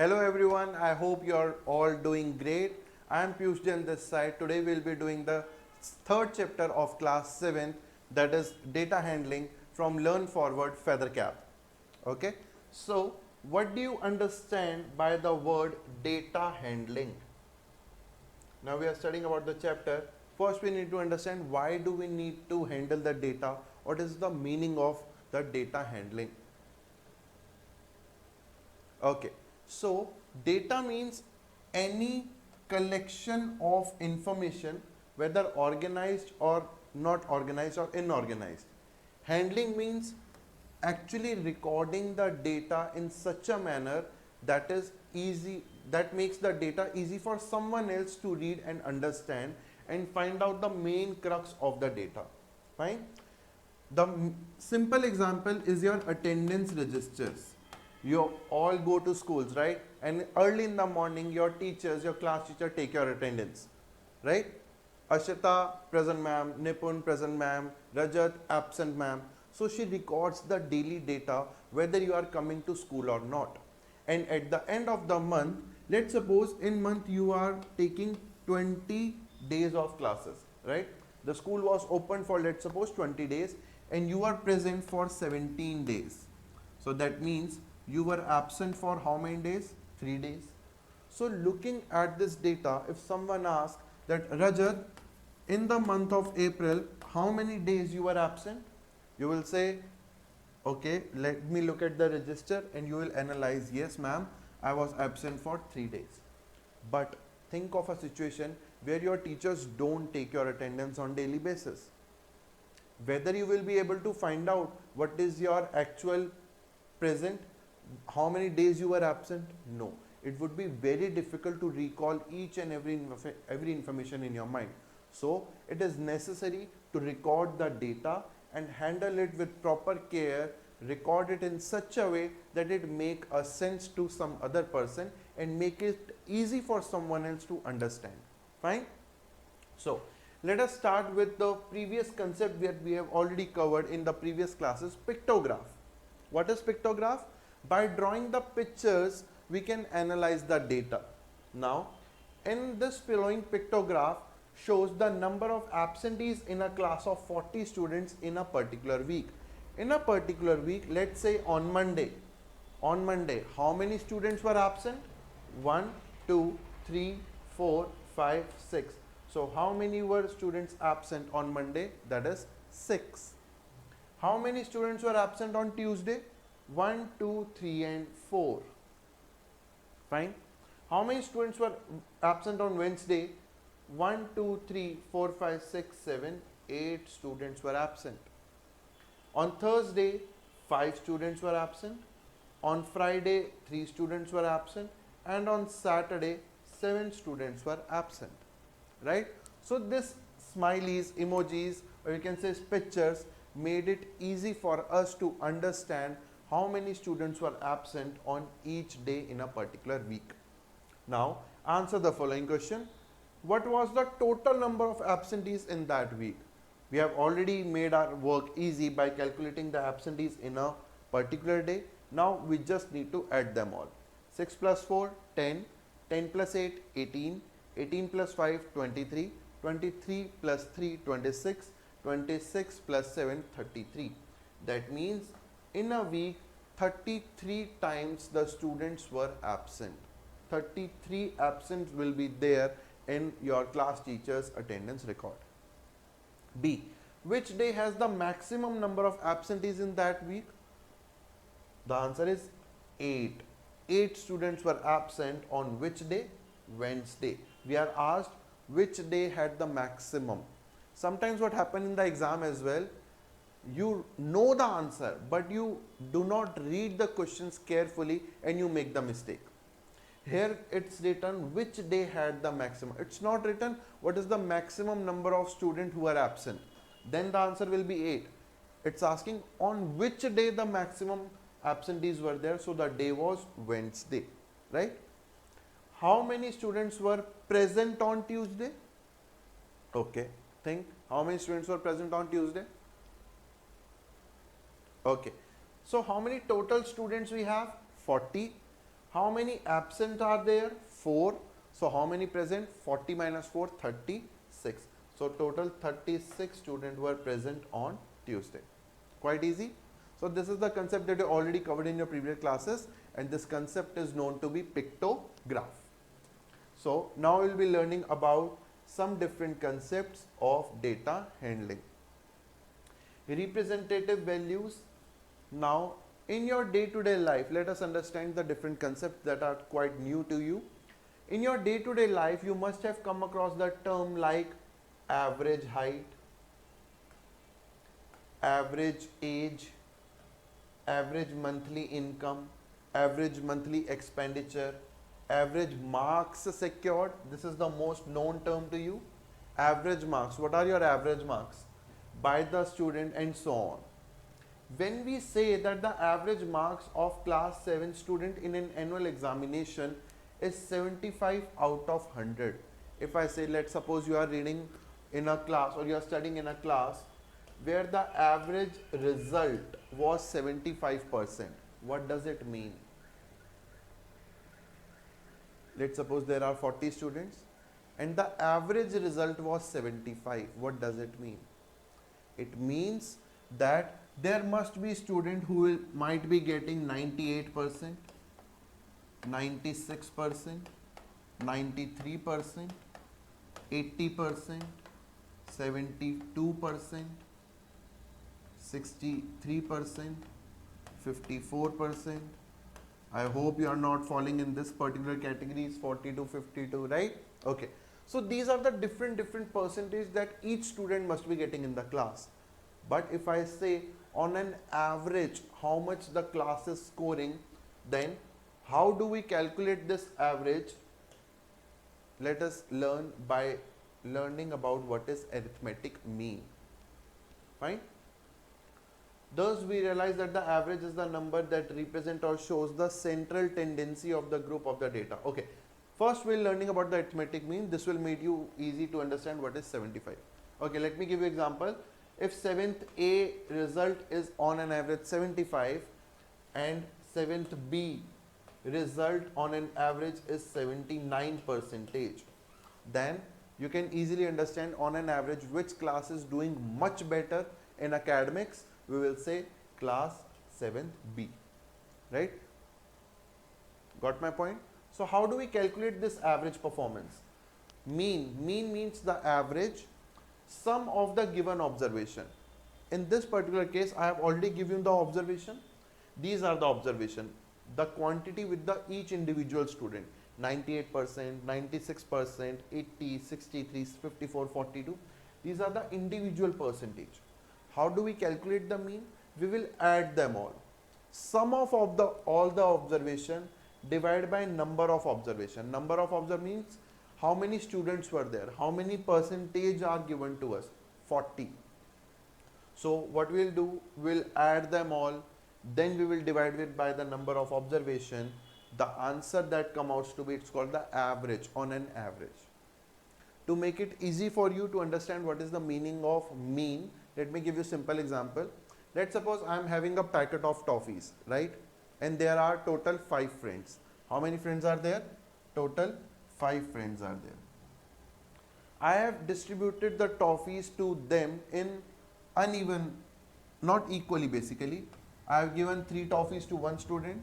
Hello everyone, I hope you are all doing great. I am Piyush on this side. Today we will be doing the third chapter of class 7, that is data handling from Learn Forward Feathercap. Okay, so what do you understand by the word data handling? Now we are studying about the chapter. First we need to understand why do we need to handle the data? What is the meaning of the data handling? Okay, so data means any collection of information, whether organized or not organized or inorganized. Handling means actually recording the data in such a manner that is easy, that makes the data easy for someone else to read and understand and find out the main crux of the data. Fine. The simple example is your attendance registers. You all go to schools, right? And early in the morning, your teachers, your class teacher take your attendance, right? Ashita, present ma'am, Nipun, present ma'am, Rajat, absent ma'am. So she records the daily data whether you are coming to school or not. And at the end of the month, let's suppose in month you are taking 20 days of classes, right? The school was open for, let's suppose, 20 days and you are present for 17 days. So that means you were absent for how many days? 3 days. So looking at this data, if someone asks that Rajat, in the month of April, how many days you were absent? You will say, okay, let me look at the register, and you will analyze, yes ma'am, I was absent for 3 days. But think of a situation where your teachers don't take your attendance on daily basis. Whether you will be able to find out what is your actual present, how many days you were absent? No. It would be very difficult to recall each and every information in your mind. So it is necessary to record the data and handle it with proper care, record it in such a way that it make a sense to some other person and make it easy for someone else to understand. Fine? So let us start with the previous concept that we have already covered in the previous classes, pictograph. What is pictograph? By drawing the pictures, we can analyze the data. Now, in this following pictograph shows the number of absentees in a class of 40 students in a particular week. In a particular week, let's say on Monday, how many students were absent? 1, 2, 3, 4, 5, 6. So how many were students absent on Monday? That is 6. How many students were absent on Tuesday? 1, 2, 3 and 4. Fine. How many students were absent on Wednesday? 1, 2, 3, 4, 5, 6, 7, 8 students were absent. On Thursday, 5 students were absent. On Friday, 3 students were absent. And on Saturday, 7 students were absent. Right? So this smileys, emojis, or you can say pictures, made it easy for us to understand how many students were absent on each day in a particular week. Now, answer the following question. What was the total number of absentees in that week? We have already made our work easy by calculating the absentees in a particular day. Now, we just need to add them all. 6 plus 4, 10, 10 plus 8, 18, 18 plus 5, 23, 23 plus 3, 26, 26 plus 7, 33. That means in a week, 33 times the students were absent. 33 absent will be there in your class teacher's attendance record. B. Which day has the maximum number of absentees in that week? The answer is 8. 8 students were absent on which day? Wednesday. We are asked which day had the maximum. Sometimes what happens in the exam as well, you know the answer, but you do not read the questions carefully and you make the mistake. Here it's written which day had the maximum. It's not written what is the maximum number of students who are absent. Then the answer will be 8. It's asking on which day the maximum absentees were there. So the day was Wednesday, right? How many students were present on Tuesday? Okay, think how many students were present on Tuesday? Okay, so how many total students we have? 40. How many absent are there? 4. So how many present? 40 minus 4, 36. So total 36 students were present on Tuesday. Quite easy. So this is the concept that you already covered in your previous classes, and this concept is known to be pictograph. So now we'll be learning about some different concepts of data handling. Representative values. Now in your day-to-day life, let us understand the different concepts that are quite new to you. In your day-to-day life, you must have come across the term like average height, average age, average monthly income, average monthly expenditure, average marks secured. This is the most known term to you. Average marks. What are your average marks? By the student, and so on. When we say that the average marks of class 7 student in an annual examination is 75 out of 100. If I say, let's suppose you are reading in a class, or you are studying in a class where the average result was 75%. What does it mean? Let's suppose there are 40 students and the average result was 75. What does it mean? It means that there must be student who might be getting 98%, 96%, 93%, 80%, 72%, 63%, 54%. I hope you are not falling in this particular categories, 40 to 52, right? Okay. So these are the different percentage that each student must be getting in the class. But if I say on an average how much the class is scoring, then how do we calculate this average? Let us learn by learning about what is arithmetic mean. Fine. Thus we realize that the average is the number that represents or shows the central tendency of the group of the data. Okay. First we're learning about the arithmetic mean. This will make you easy to understand what is 75. Okay, let me give you example. If 7th A result is on an average 75 and 7th B result on an average is 79%, then you can easily understand on an average which class is doing much better in academics. We will say class 7th B, right? Got my point? So how do we calculate this average performance? Mean means the average sum of the given observation. In this particular case, I have already given the observation. These are the observation, the quantity with the each individual student, 98%, 96%, 80, 63, 54, 42. These are the individual percentage. How do we calculate the mean? We will add them all. Sum of all the observation divided by number of observation. Number of observation means how many students were there, how many percentage are given to us, 40. So what we will do, we'll add them all, then we will divide it by the number of observation. The answer that comes out to be, it's called the average, on an average. To make it easy for you to understand what is the meaning of mean, let me give you a simple example. Let's suppose I am having a packet of toffees, right? And there are total 5 friends. How many friends are there? Total 5 friends are there. I have distributed the toffees to them in uneven, not equally basically. I have given 3 toffees to one student,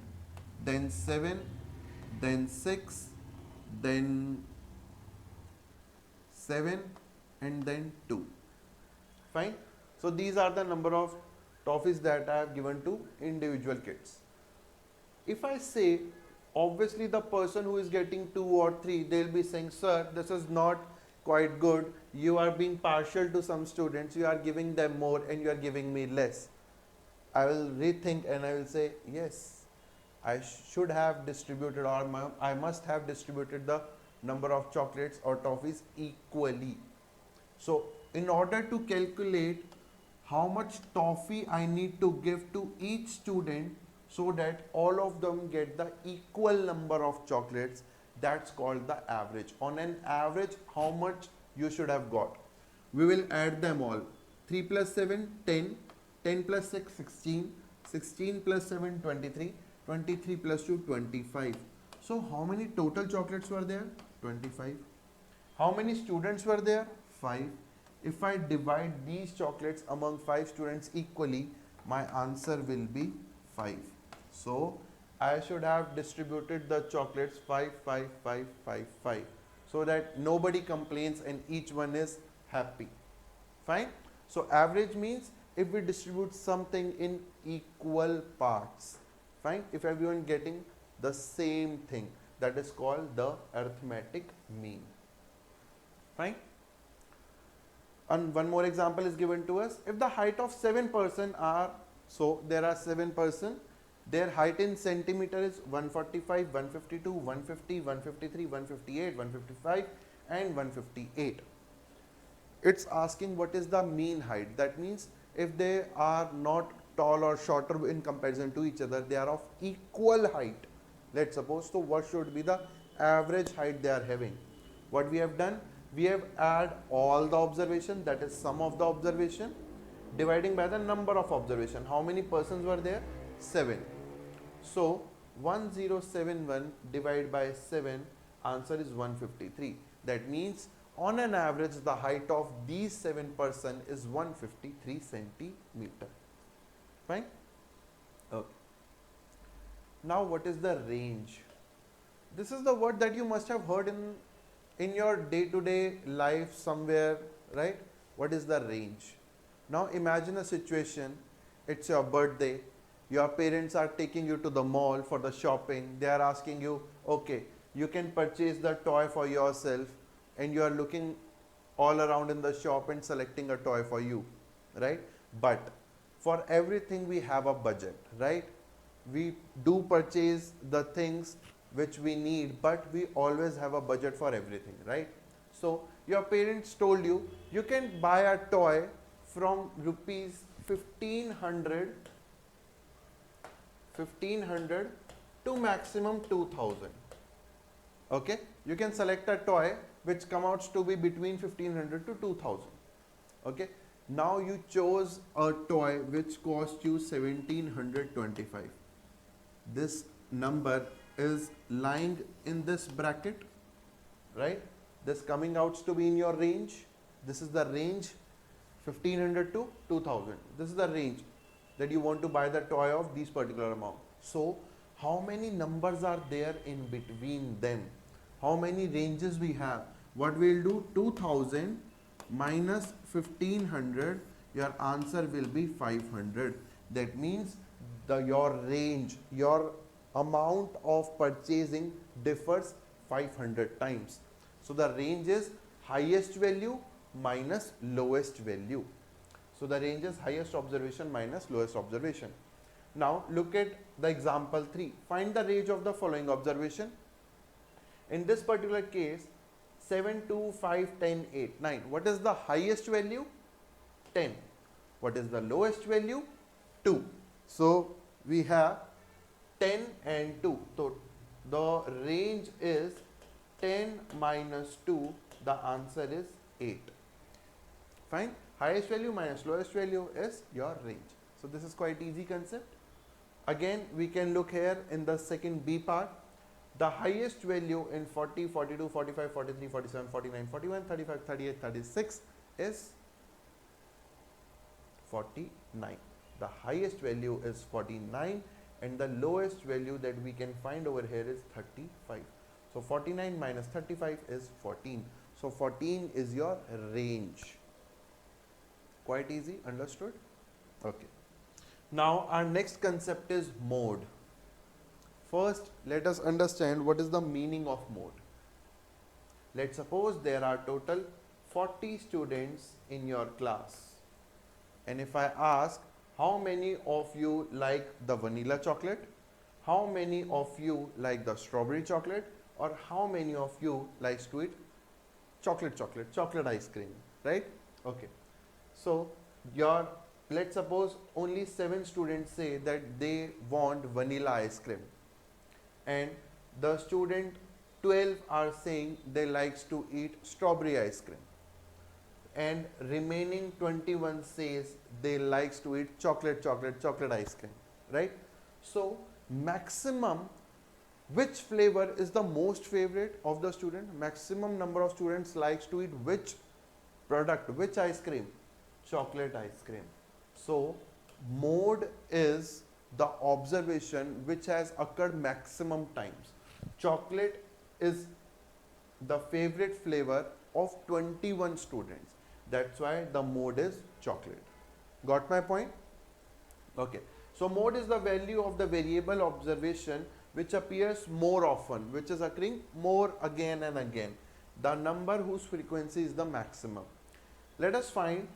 then 7, then 6, then 7, and then 2. Fine. So these are the number of toffees that I have given to individual kids. If I say, obviously the person who is getting 2 or 3, they will be saying, sir, this is not quite good. You are being partial to some students. You are giving them more and you are giving me less. I will rethink and I will say, yes, I should have distributed, or I must have distributed the number of chocolates or toffees equally. So in order to calculate how much toffee I need to give to each student so that all of them get the equal number of chocolates, that's called the average. On an average, how much you should have got. We will add them all. 3 plus 7, 10, 10 plus 6, 16, 16 plus 7, 23, 23 plus 2, 25. So how many total chocolates were there? 25. How many students were there? 5. If I divide these chocolates among 5 students equally, my answer will be 5. So I should have distributed the chocolates 5, 5, 5, 5, 5 so that nobody complains and each one is happy. Fine. So average means if we distribute something in equal parts. Fine. If everyone getting the same thing, that is called the arithmetic mean. Fine. And one more example is given to us. If the height of 7% are, so there are 7%, their height in centimeter is 145, 152, 150, 153, 158, 155 and 158. It's asking what is the mean height. That means if they are not tall or shorter in comparison to each other, they are of equal height. Let's suppose, so what should be the average height they are having? What we have done? We have add all the observation, that is sum of the observation, dividing by the number of observation. How many persons were there? 7. So 1071 divided by 7, answer is 153. That means on an average the height of these 7 person is 153 centimeter. Fine. Okay. Now what is the range? This is the word that you must have heard in your day-to-day life somewhere, right? What is the range? Now imagine a situation, it's your birthday, your parents are taking you to the mall for the shopping, they are asking you, okay, you can purchase the toy for yourself, and you are looking all around in the shop and selecting a toy for you, right? But for everything we have a budget, right? We do purchase the things which we need, but we always have a budget for everything, right? So your parents told you, you can buy a toy from rupees 1500 to maximum 2000. Okay, you can select a toy which comes out to be between 1500 to 2000. Okay, now you chose a toy which cost you 1725. This number is lying in this bracket, right? This coming out to be in your range. This is the range 1500 to 2000. This is the range that you want to buy the toy of this particular amount. So how many numbers are there in between them? How many ranges we have? What we'll do, 2000 minus 1500, your answer will be 500. That means your range, your amount of purchasing differs 500 times. So the range is highest value minus lowest value. So the range is highest observation minus lowest observation. Now look at the example 3. Find the range of the following observation. In this particular case, 7, 2, 5, 10, 8, 9. What is the highest value? 10. What is the lowest value? 2. So we have 10 and 2. So the range is 10 minus 2. The answer is 8. Fine. Highest value minus lowest value is your range. So this is quite easy concept. Again, we can look here in the second B part. The highest value in 40, 42, 45, 43, 47, 49, 41, 35, 38, 36 is 49. The highest value is 49 and the lowest value that we can find over here is 35. So 49 minus 35 is 14. So 14 is your range. Quite easy, understood? Okay. Now our next concept is mode. First, let us understand what is the meaning of mode. Let's suppose there are total 40 students in your class. And if I ask, how many of you like the vanilla chocolate? How many of you like the strawberry chocolate? Or how many of you likes to eat chocolate ice cream, right? Okay. So let's suppose only 7 students say that they want vanilla ice cream. And the student 12 are saying they likes to eat strawberry ice cream. And remaining 21 says they likes to eat chocolate ice cream, right? So maximum Which flavor is the most favorite of the student? Maximum number of students likes to eat which product, which ice cream? Chocolate ice cream. So mode is the observation which has occurred maximum times. Chocolate is the favorite flavor of 21 students. That's why the mode is chocolate. Got my point? Okay. So mode is the value of the variable observation which appears more often, which is occurring more again and again. The number whose frequency is the maximum. Let us find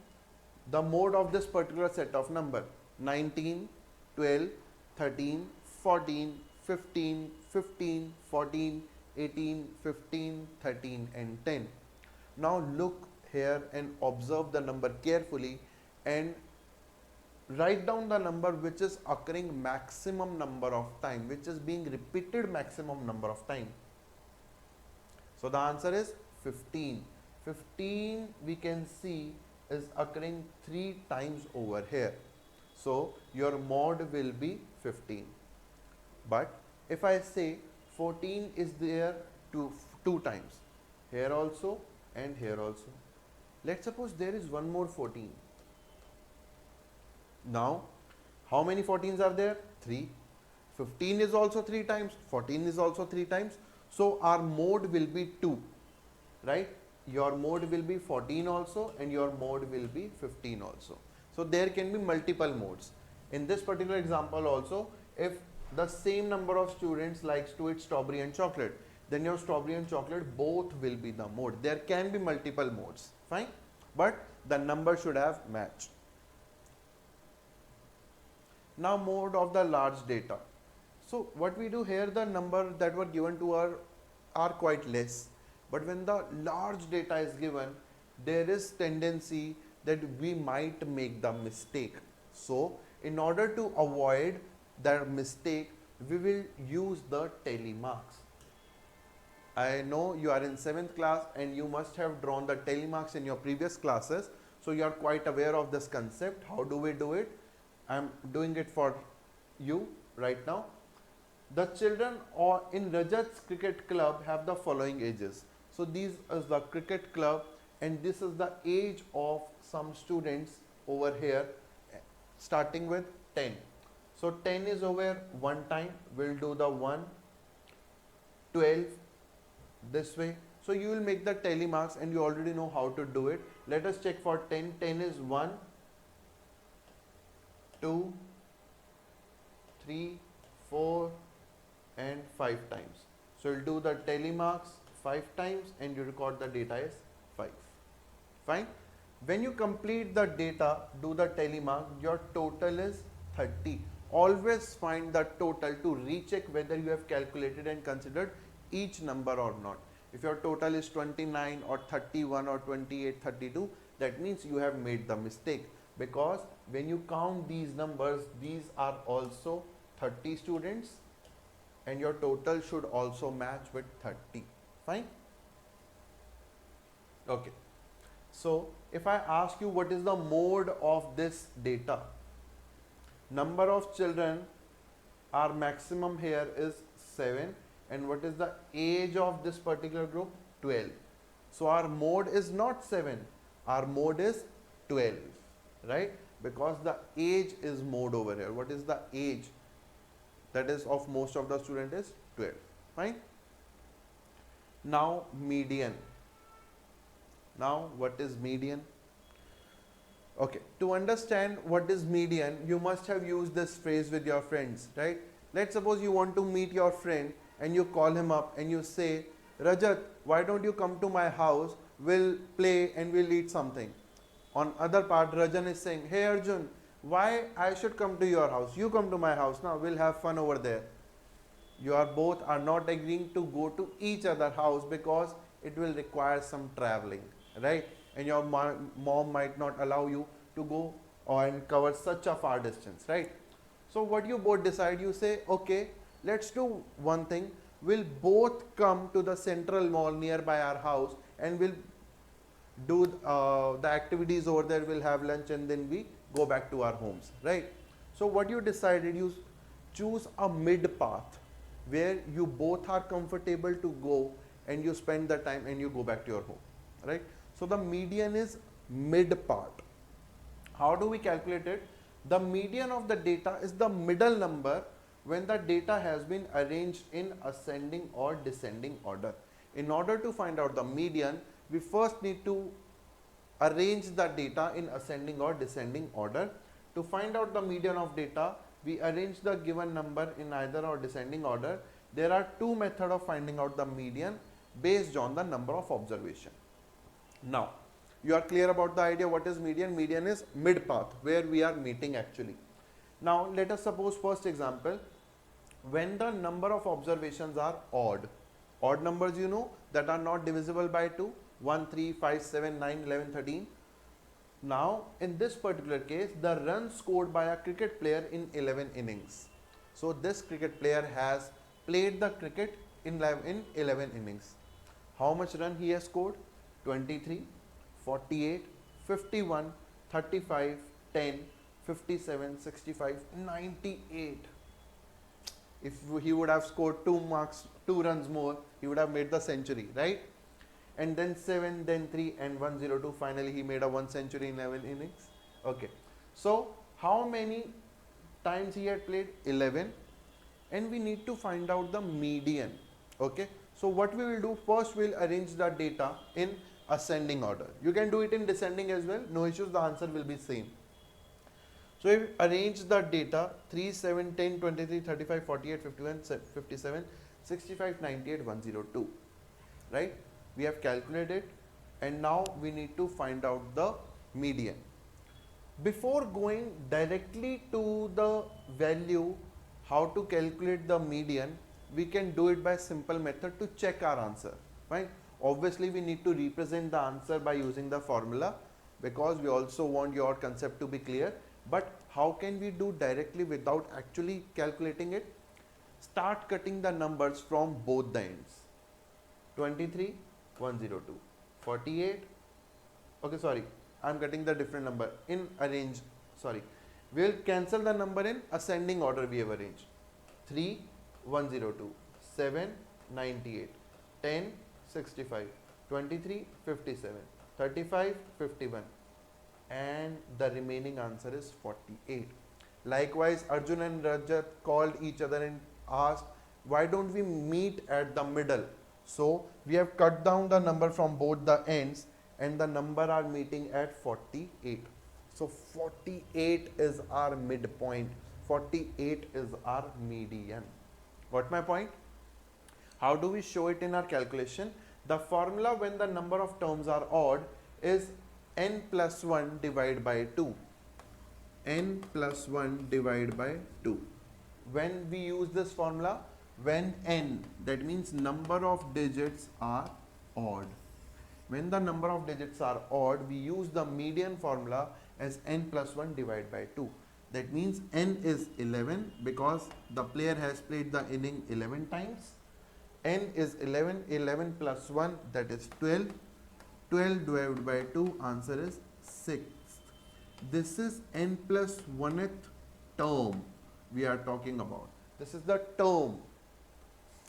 the mode of this particular set of number: 19, 12, 13, 14, 15, 15, 14, 18, 15, 13 and 10. Now look here and observe the number carefully and write down the number which is occurring maximum number of time, which is being repeated maximum number of time. So the answer is 15. 15 we can see is occurring 3 times over here. So your mode will be 15. But if I say 14 is there two times, here also and here also. Let's suppose there is one more 14. Now, how many 14s are there? 3. 15 is also 3 times, 14 is also 3 times. So our mode will be 2, right? Your mode will be 14 also and your mode will be 15 also. So there can be multiple modes. In this particular example also, if the same number of students likes to eat strawberry and chocolate, then your strawberry and chocolate both will be the mode. There can be multiple modes, fine, but the number should have matched. Now mode of the large data. So what we do here, the number that were given to are quite less, but when the large data is given, there is tendency that we might make the mistake. So in order to avoid that mistake, we will use the tally marks. I know you are in 7th class and you must have drawn the tally marks in your previous classes, so you are quite aware of this concept. How do we do it? I am doing it for you right now. The children in Rajat's cricket club have the following ages. So these is the cricket club and this is the age of some students over here, starting with 10. So 10 is over one time, we'll do the 1, 12 this way. So you will make the tally marks and you already know how to do it. Let us check for 10. 10 is 1, 2, 3, 4 and 5 times. So you'll do the tally marks 5 times and you record the data as 5. Fine. When you complete the data, do the tally mark, your total is 30. Always find the total to recheck whether you have calculated and considered each number or not. If your total is 29 or 31 or 28, 32, that means you have made the mistake, because when you count these numbers, these are also 30 students and your total should also match with 30. Fine. Okay. So if I ask you what is the mode of this data, number of children, our maximum here is 7, and what is the age of this particular group? 12. So our mode is not 7, our mode is 12, right? Because the age is mode over here. What is the age? That is of most of the student is 12. Fine. Now median. Now what is median? Okay, to understand what is median, you must have used this phrase with your friends, right? Let's suppose you want to meet your friend and you call him up and you say, Rajat, why don't you come to my house? We'll play and we'll eat something. On other part, Rajan is saying, hey Arjun, why I should come to your house? You come to my house now, we'll have fun over there. You are both are not agreeing to go to each other's house because it will require some traveling, right? And your mom might not allow you to go and cover such a far distance, right? So what you both decide, you say, okay, let's do one thing. We'll both come to the central mall nearby our house and we'll do the activities over there. We'll have lunch and then we go back to our homes, right? So what you decided, you choose a mid path where you both are comfortable to go and you spend the time and you go back to your home, right? So the median is mid part. How do we calculate it? The median of the data is the middle number when the data has been arranged in ascending or descending order. In order to find out the median, we first need to arrange the data in ascending or descending order. To find out the median of data, we arrange the given number in either or descending order. There are two methods of finding out the median based on the number of observation. Now, you are clear about the idea what is median? Median is mid path where we are meeting actually. Now, let us suppose first example, when the number of observations are odd numbers you know that are not divisible by 2, 1, 3, 5, 7, 9, 11, 13. Now, in this particular case, the runs scored by a cricket player in 11 innings. So, this cricket player has played the cricket in 11 innings. How much run he has scored? 23, 48, 51, 35, 10, 57, 65, 98. If he would have scored 2 runs more, he would have made the century, right? And then 7, then 3 and 102. Finally, he made a 1 century in 11 innings. Okay. So, how many times he had played? 11. And we need to find out the median. Okay. So, what we will do first, we will arrange the data in ascending order. You can do it in descending as well. No issues. The answer will be same. So, if we arrange the data 3, 7, 10, 23, 35, 48, 51, 57, 65, 98, 102. Right? We have calculated and now we need to find out the median. Before going directly to the value, how to calculate the median, we can do it by simple method to check our answer. Right? Obviously, we need to represent the answer by using the formula because we also want your concept to be clear. But how can we do directly without actually calculating it? Start cutting the numbers from both the ends. 23, 102, 48, okay, sorry, I am cutting the different number in arrange, sorry, we will cancel the number in ascending order we have arranged. 3, 102, 7, 98, 10, 65, 23, 57, 35, 51 and the remaining answer is 48. Likewise, Arjun and Rajat called each other and asked, why don't we meet at the middle? So, we have cut down the number from both the ends and the number are meeting at 48. So, 48 is our midpoint. 48 is our median. Got my point? How do we show it in our calculation? The formula when the number of terms are odd is n plus 1 divided by 2. N plus 1 divided by 2. When we use this formula, when n, that means number of digits are odd. When the number of digits are odd, we use the median formula as n plus 1 divided by 2. That means n is 11 because the player has played the inning 11 times. N is 11, 11 plus 1 that is 12. 12 divided by 2, answer is 6. This is n plus 1th term we are talking about. This is the term.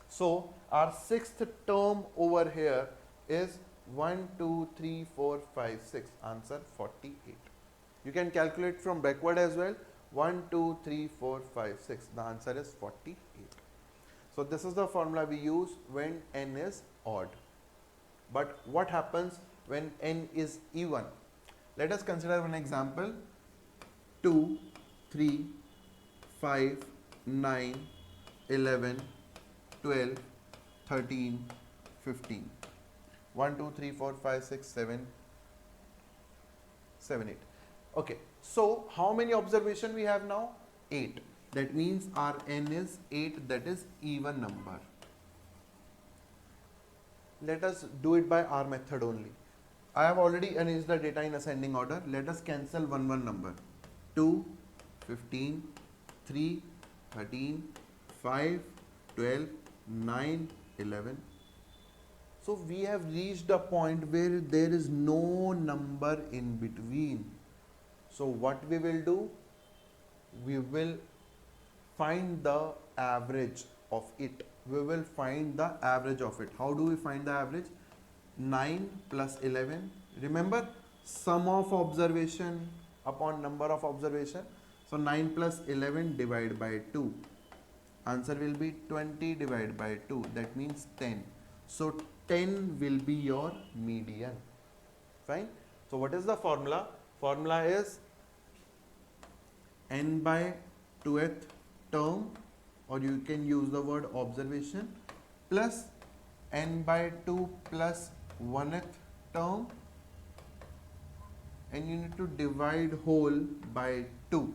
So, our 6th term over here is 1, 2, 3, 4, 5, 6. Answer 48. You can calculate from backward as well. 1, 2, 3, 4, 5, 6. The answer is 48. So, this is the formula we use when n is odd. But what happens when n is even? Let us consider one example. 2, 3, 5, 9, 11, 12, 13, 15. 1, 2, 3, 4, 5, 6, 7, 7, 8. Okay. So, how many observation we have now? 8. That means our n is 8, that is even number. Let us do it by our method only. I have already arranged the data in ascending order. Let us cancel one number. 2, 15, 3, 13, 5, 12, 9, 11. So we have reached a point where there is no number in between. So what we will do? We will find the average of it. we will find the average of it. How do we find the average? 9 plus 11. Remember, sum of observation upon number of observation. So 9 plus 11 divided by 2. Answer will be 20 divided by 2. That means 10. So 10 will be your median. Fine. So what is the formula? Formula is n by 2th term, or you can use the word observation, plus n by 2 plus 1th term, and you need to divide whole by 2,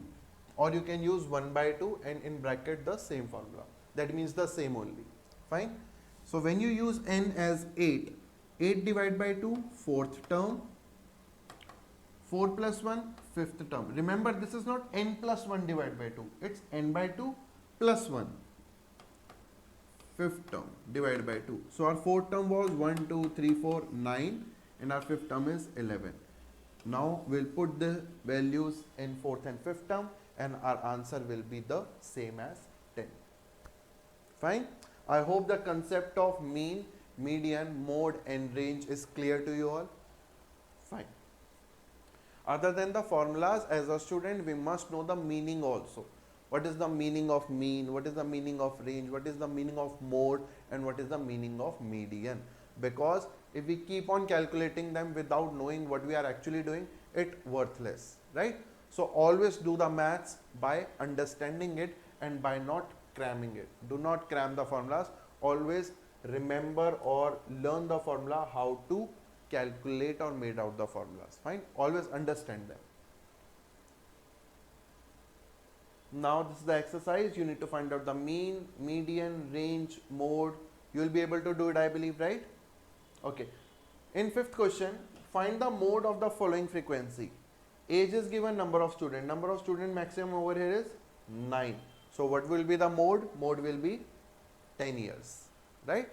or you can use 1 by 2 and in bracket the same formula. That means the same only. Fine. So when you use n as 8, 8 divided by 2, 4th term, 4 plus 1, 5th term. Remember, this is not n plus 1 divided by 2. It's n by 2 plus 1. 5th term divided by 2. So our 4th term was 1, 2, 3, 4, 9, and our 5th term is 11. Now we'll put the values in 4th and 5th term, and our answer will be the same as 10. Fine. I hope the concept of mean, median, mode and range is clear to you all. Fine. Other than the formulas, as a student, we must know the meaning also. What is the meaning of mean? What is the meaning of range? What is the meaning of mode? And what is the meaning of median? Because if we keep on calculating them without knowing what we are actually doing, it's worthless, right? So always do the maths by understanding it and by not cramming it. Do not cram the formulas. Always remember or learn the formula, how to calculate or made out the formulas. Fine. Always understand them. Now this is the exercise. You need to find out the mean, median, range, mode. You will be able to do it, I believe, right? Okay. In 5th question, find the mode of the following frequency. Age is given, number of student. Number of student maximum over here is 9. So what will be the mode? Mode will be 10 years, right?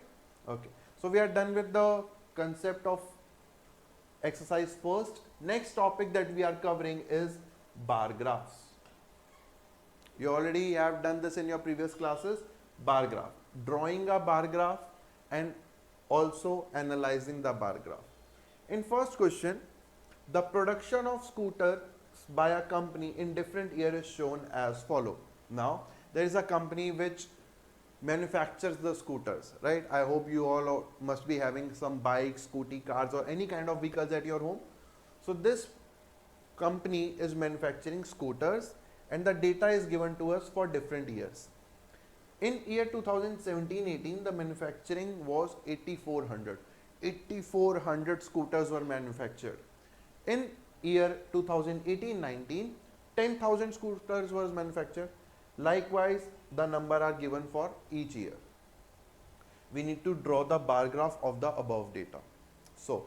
Okay. So we are done with the concept of exercise first. Next topic that we are covering is bar graphs. You already have done this in your previous classes. Bar graph. Drawing a bar graph and also analyzing the bar graph. In first question, the production of scooters by a company in different years is shown as follow. Now, there is a company which manufactures the scooters, right? I hope you all must be having some bikes, scooty, cars or any kind of vehicles at your home. So this company is manufacturing scooters and the data is given to us for different years. In year 2017-18, the manufacturing was 8400. 8400 scooters were manufactured. In year 2018-19, 10,000 scooters was manufactured. Likewise, the number are given for each year. We need to draw the bar graph of the above data. So,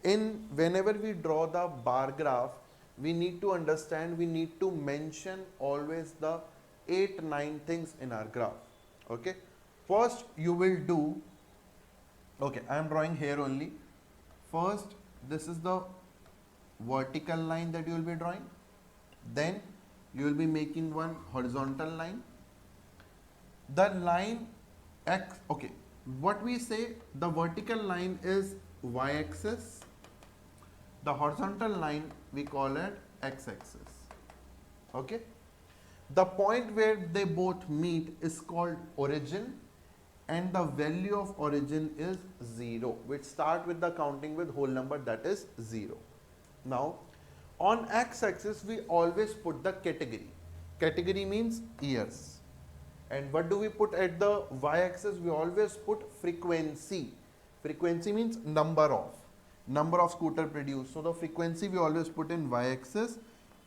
whenever we draw the bar graph, we need to understand, we need to mention always the 8-9 things in our graph. Okay. First, you will do, okay, I am drawing here only. First, this is the vertical line that you will be drawing. Then, you will be making one horizontal line. The line x, okay, what we say, the vertical line is y-axis, the horizontal line we call it x-axis. Okay, the point where they both meet is called origin, and the value of origin is 0, which start with the counting with whole number, that is 0. Now on x-axis we always put the category. Category means years. And what do we put at the y-axis? We always put frequency. Frequency means number of scooter produced. So the frequency we always put in y-axis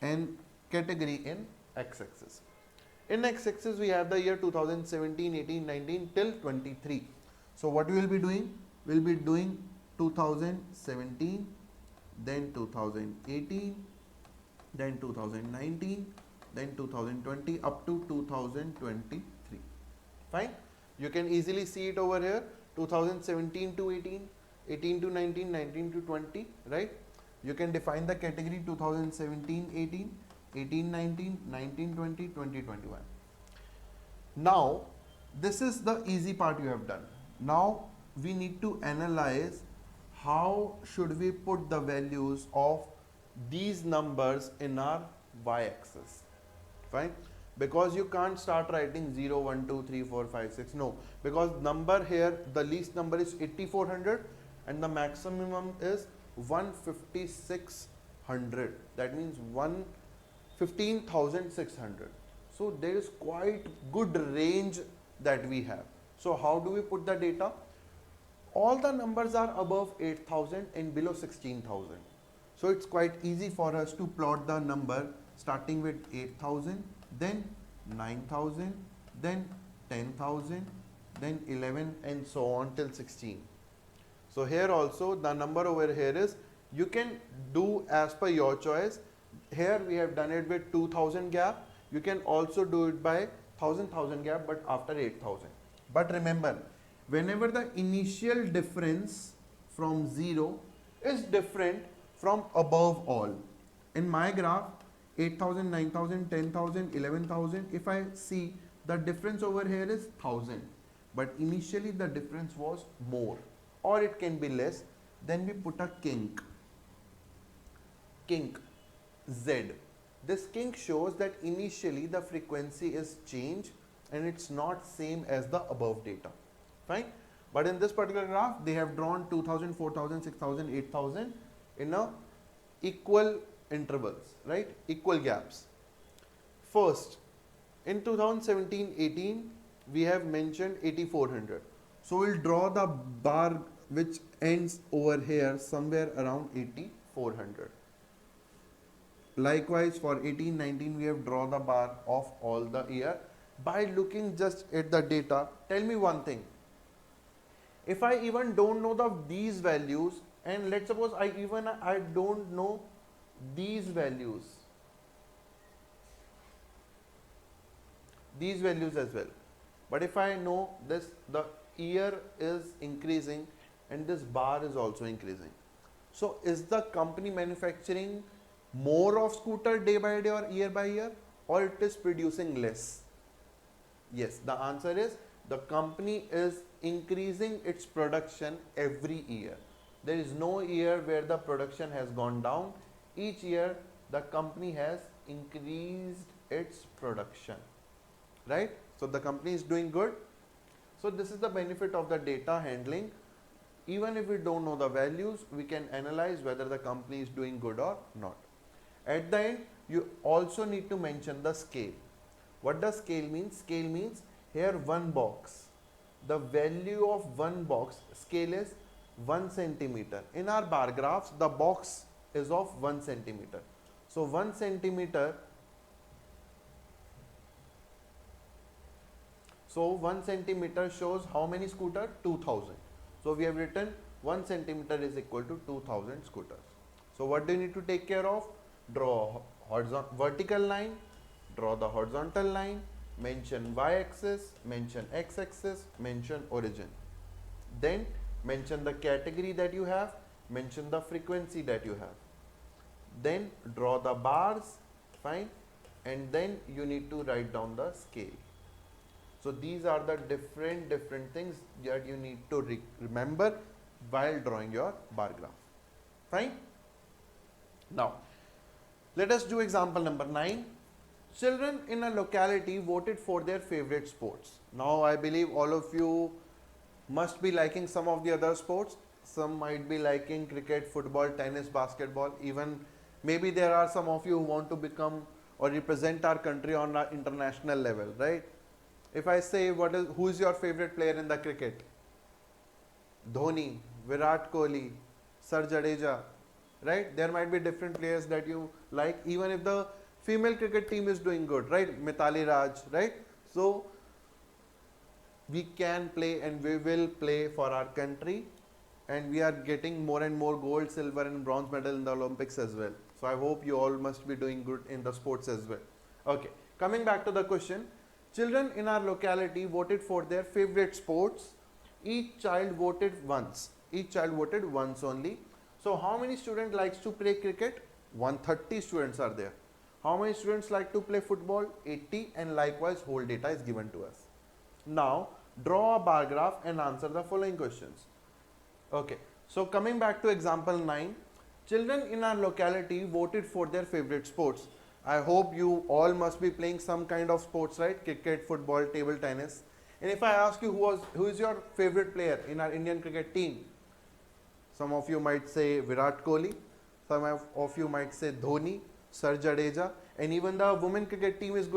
and category in x-axis. In x-axis we have the year 2017, 18, 19 till 23. So what we will be doing? We will be doing 2017, then 2018, then 2019, then 2020 up to 2023. Fine. You can easily see it over here, 2017 to 18, 18 to 19, 19 to 20, right? You can define the category 2017, 18, 18, 19, 19, 20, 20, 21. Now, This is the easy part you have done. Now we need to analyze how should we put the values of these numbers in our y-axis. Fine, because you can't start writing 0 1 2 3 4 5 6, no, because number here, the least number is 8400 and the maximum is 15600, that means 115,600. so there is quite good range that we have. So how do we put the data? All the numbers are above 8000 and below 16,000. So it's quite easy for us to plot the number starting with 8000, then 9000, then 10,000, then 11 and so on till 16. So here also the number over here is, you can do as per your choice. Here we have done it with 2000 gap. You can also do it by 1000 gap but after 8000. But remember, whenever the initial difference from 0 is different from above all. In my graph, 8000, 9000, 10,000, 11,000, if I see the difference over here is 1000, but initially the difference was more, or it can be less, then we put a kink Z. This kink shows that initially the frequency is changed and it's not same as the above data. Fine. But in this particular graph, they have drawn 2000, 4000, 6000, 8000 in a equal intervals, right? Equal gaps. First, in 2017-18, we have mentioned 8400. So we'll draw the bar which ends over here somewhere around 8400. Likewise, for 18-19, we have drawn the bar of all the year. By looking just at the data, tell me one thing. If I even don't know these values, and let's suppose I don't know these values as well, but if I know this, the year is increasing and this bar is also increasing. So is the company manufacturing more of scooter day by day or year by year, or it is producing less? Yes, the answer is the company is increasing its production every year. There is no year where the production has gone down. Each year the company has increased its production, right? So the company is doing good. So this is the benefit of the data handling. Even if we don't know the values, we can analyze whether the company is doing good or not. At the end, you also need to mention the scale. What does scale mean? Scale means here one box. The value of one box, scale is 1 centimeter. In our bar graphs, the box is of 1 centimeter. So 1 centimeter. So 1 centimeter shows how many scooters? 2000. So we have written 1 centimeter is equal to 2000 scooters. So what do you need to take care of? Draw vertical line, draw the horizontal line, mention y-axis, mention x-axis, mention origin. Then mention the category that you have, mention the frequency that you have. Then draw the bars, fine, and then you need to write down the scale. So these are the different things that you need to remember while drawing your bar graph. Fine. Now, let us do example number 9. Children in a locality voted for their favorite sports. Now, I believe all of you must be liking some of the other sports. Some might be liking cricket, football, tennis, basketball. Even maybe there are some of you who want to become or represent our country on an international level, right? If I say who is your favorite player in the cricket? Dhoni, Virat Kohli, Sir Jadeja, right? There might be different players that you like, even if the female cricket team is doing good, right? Mithali Raj, right? So we can play and we will play for our country, and we are getting more and more gold, silver and bronze medal in the Olympics as well. So I hope you all must be doing good in the sports as well. Okay, coming back to the question. Children in our locality voted for their favorite sports. Each child voted once. Each child voted once only. So how many students likes to play cricket? 130 students are there. How many students like to play football? 80, and likewise whole data is given to us. Now, draw a bar graph and answer the following questions. Okay, so coming back to example 9, children in our locality voted for their favorite sports. I hope you all must be playing some kind of sports, right? Cricket, football, table tennis. And if I ask you who is your favorite player in our Indian cricket team, some of you might say Virat Kohli, some of you might say Dhoni, Sir Jadeja, and even the women cricket team is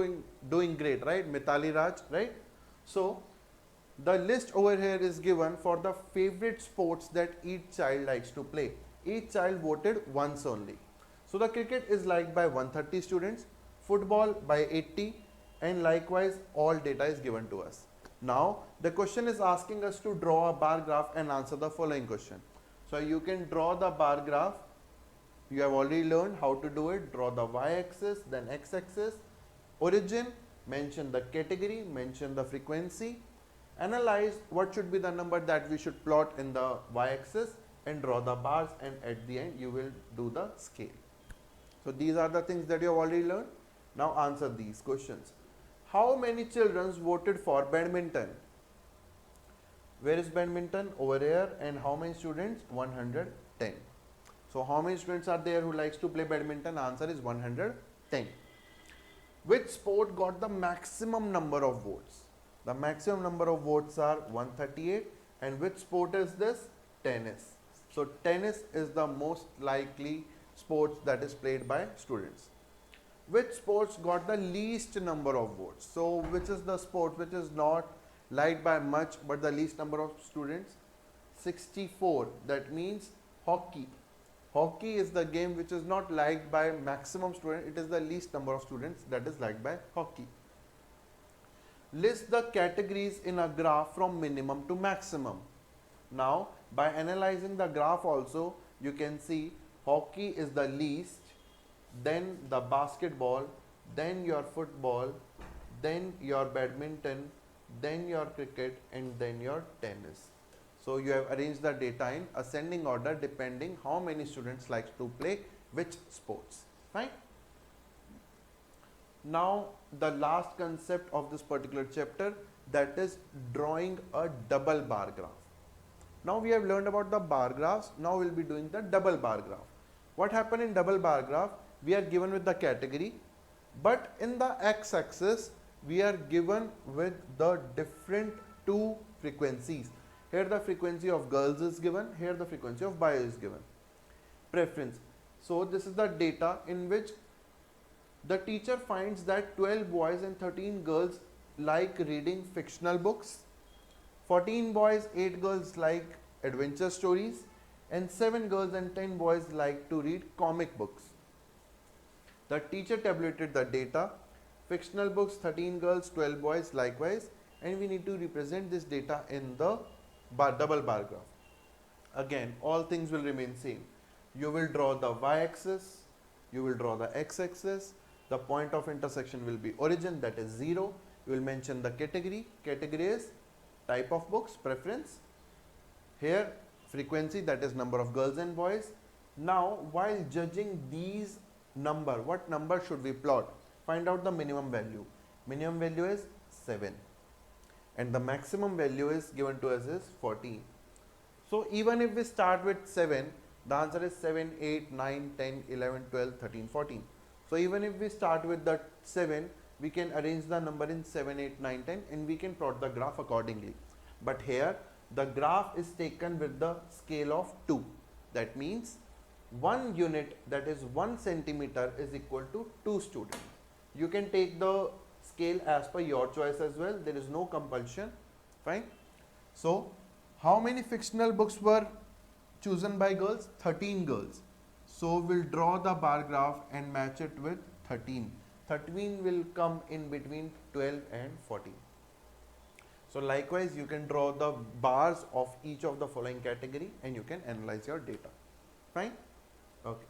doing great, right? Mithali Raj, right? So the list over here is given for the favorite sports that each child likes to play. Each child voted once only. So the cricket is liked by 130 students, football by 80, and likewise all data is given to us. Now the question is asking us to draw a bar graph and answer the following question. So you can draw the bar graph. You have already learned how to do it. Draw the y-axis, then x-axis, origin, mention the category, mention the frequency, analyze what should be the number that we should plot in the y-axis, and draw the bars, and at the end you will do the scale. So these are the things that you have already learned. Now answer these questions. How many children voted for badminton? Where is badminton? Over here. And how many students? 110. So how many students are there who likes to play badminton? Answer is 110. Which sport got the maximum number of votes? The maximum number of votes are 138. And which sport is this? Tennis. So tennis is the most likely sports that is played by students. Which sports got the least number of votes? So which is the sport which is not liked by much but the least number of students? 64. That means hockey. Hockey is the game which is not liked by maximum students. It is the least number of students that is liked by hockey. List the categories in a graph from minimum to maximum. Now by analyzing the graph also, you can see hockey is the least, then the basketball, then your football, then your badminton, then your cricket, and then your tennis. So you have arranged the data in ascending order depending how many students like to play which sports. Fine. Now the last concept of this particular chapter, that is drawing a double bar graph. Now we have learned about the bar graphs. Now we will be doing the double bar graph. What happened in double bar graph? We are given with the category, but in the x-axis we are given with the different two frequencies. Here the frequency of girls is given, here the frequency of boys is given. Preference. So this is the data in which the teacher finds that 12 boys and 13 girls like reading fictional books, 14 boys, 8 girls like adventure stories, and 7 girls and 10 boys like to read comic books. The teacher tabulated the data, fictional books 13 girls, 12 boys likewise, and we need to represent this data in the double bar graph. Again, all things will remain same. You will draw the y-axis, you will draw the x-axis, the point of intersection will be origin, that is 0. You will mention the category, category is type of books, preference. Here frequency, that is number of girls and boys. Now while judging these number, what number should we plot? Find out the minimum value. Minimum value is 7 and the maximum value is given to us is 14. So even if we start with 7, the answer is 7, 8, 9, 10, 11, 12, 13, 14. So even if we start with the 7, we can arrange the number in 7, 8, 9, 10 and we can plot the graph accordingly. But here the graph is taken with the scale of 2. That means 1 unit, that is 1 centimeter, is equal to 2 students. You can take the scale as per your choice as well. There is no compulsion. Fine. So how many fictional books were chosen by girls? 13 girls. So we'll draw the bar graph and match it with 13. 13 will come in between 12 and 14. So likewise you can draw the bars of each of the following category and you can analyze your data. Fine. Okay.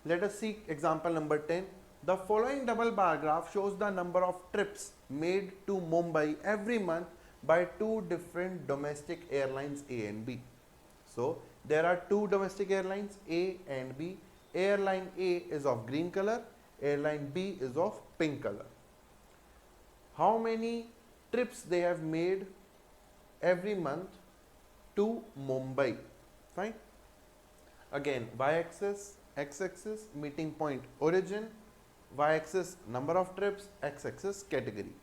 Let us see example number 10. The following double bar graph shows the number of trips made to Mumbai every month by two different domestic airlines A and B. So there are two domestic airlines A and B. Airline A is of green color, airline B is of pink color. how many trips they have made every month to Mumbai. Fine. Again, y-axis, x-axis, meeting point origin, y-axis number of trips, x-axis category.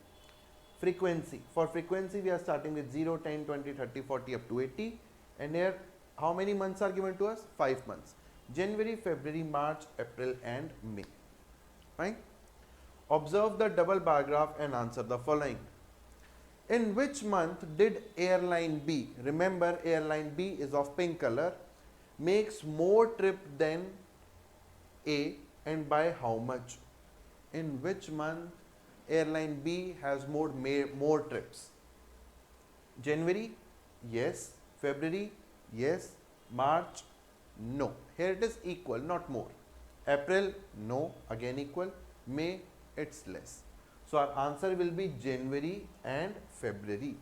Frequency. For frequency, we are starting with 0, 10, 20, 30, 40 up to 80. And here, how many months are given to us? 5 months. January, February, March, April and May. Fine. Observe the double bar graph and answer the following. In which month did airline B, remember airline B is of pink color, makes more trip than A and by how much? In which month airline B has more trips? January? Yes. February? Yes. March? No. Here it is equal, not more. April? No. Again equal. May? It's less. So our answer will be January and February.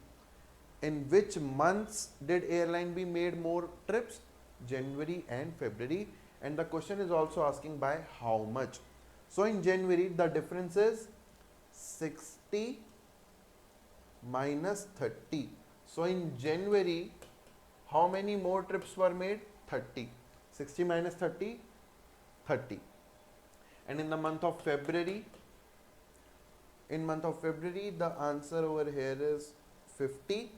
In which months did airline B made more trips? January and February. And the question is also asking by how much. So in January the difference is 60 minus 30. So in January how many more trips were made? 30. 60 minus 30? 30. And in the month of February, the answer over here is 50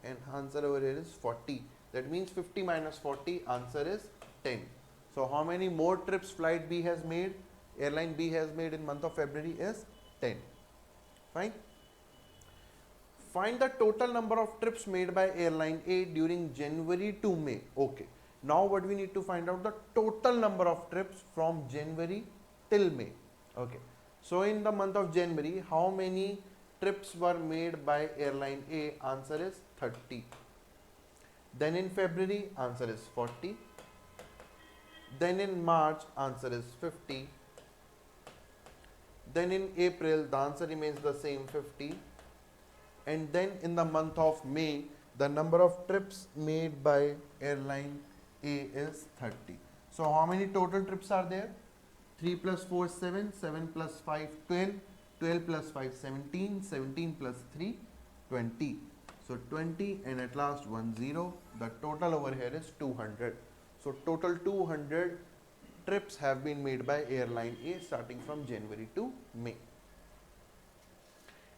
and answer over here is 40. That means 50 minus 40, answer is 10. So how many more trips flight B has made, airline B has made in month of February is 10. Fine. Find the total number of trips made by airline A during January to May. Okay. Now what we need to find out the total number of trips from January till May. Okay. So in the month of January, how many trips were made by airline A? Answer is 30. Then in February, answer is 40. Then in March, answer is 50. Then in April, the answer remains the same, 50. And then in the month of May, the number of trips made by airline A is 30. So how many total trips are there? 3 plus 4, 7, 7 plus 5, 12, 12 plus 5, 17, 17 plus 3, 20. So 20 and at last 1 0. The total over here is 200. So total 200 trips have been made by airline A starting from January to May.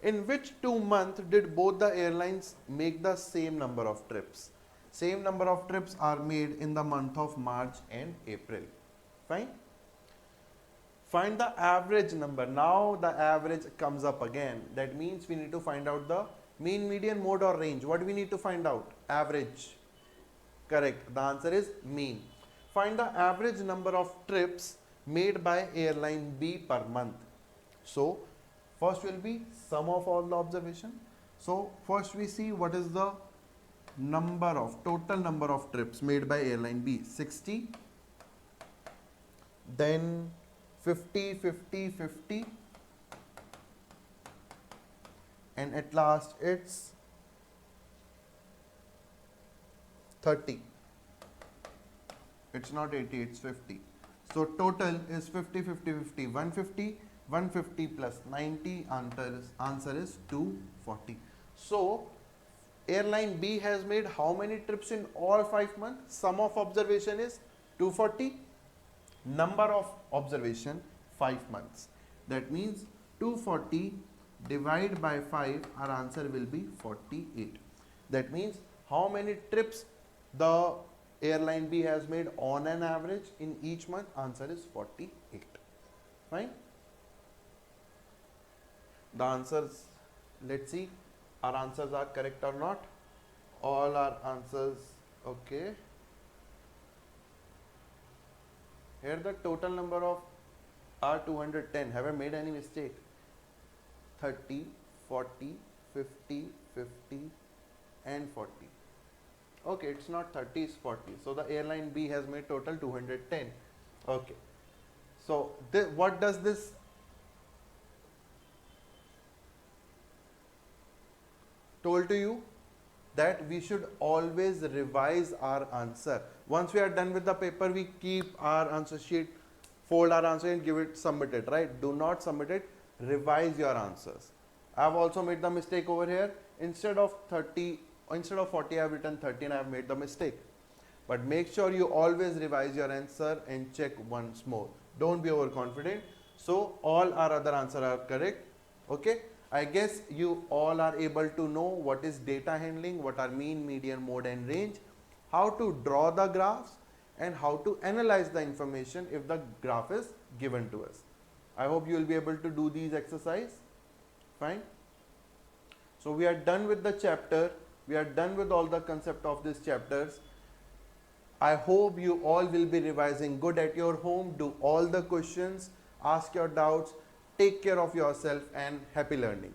In which 2 months did both the airlines make the same number of trips? Same number of trips are made in the month of March and April. Fine. Find the average number. Now the average comes up again. That means we need to find out the mean, median, mode or range. What do we need to find out? Average. Correct. The answer is mean. Find the average number of trips made by airline B per month. So first will be sum of all the observation. So first we see what is the total number of trips made by airline B. 60. Then 50, 50, 50. And at last it's 30. It's not 80, it's 50. So total is 50, 50, 50, 150. 150 plus 90, answer is 240. So airline B has made how many trips in all 5 months? Sum of observation is 240. Number of observation 5 months. That means 240 divided by 5, our answer will be 48. That means how many trips the airline B has made on an average in each month? Answer is 48. Fine. The answers, let's see, our answers are correct or not. All our answers, okay. Here the total number of are 210. Have I made any mistake? 30, 40, 50, 50 and 40. Okay, it's not 30, it's 40. So the airline B has made total 210. Okay. So what does this told to you? That we should always revise our answer. Once we are done with the paper, we keep our answer sheet, fold our answer and give it submitted, right? Do not submit it, revise your answers. I have also made the mistake over here. Instead of 40, I have written 13. I have made the mistake. But make sure you always revise your answer and check once more. Don't be overconfident. So all our other answers are correct. Okay. I guess you all are able to know what is data handling, what are mean, median, mode and range, how to draw the graphs and how to analyze the information if the graph is given to us. I hope you will be able to do these exercises. Fine. So we are done with the chapter. We are done with all the concept of these chapters. I hope you all will be revising good at your home. Do all the questions, ask your doubts, take care of yourself and happy learning.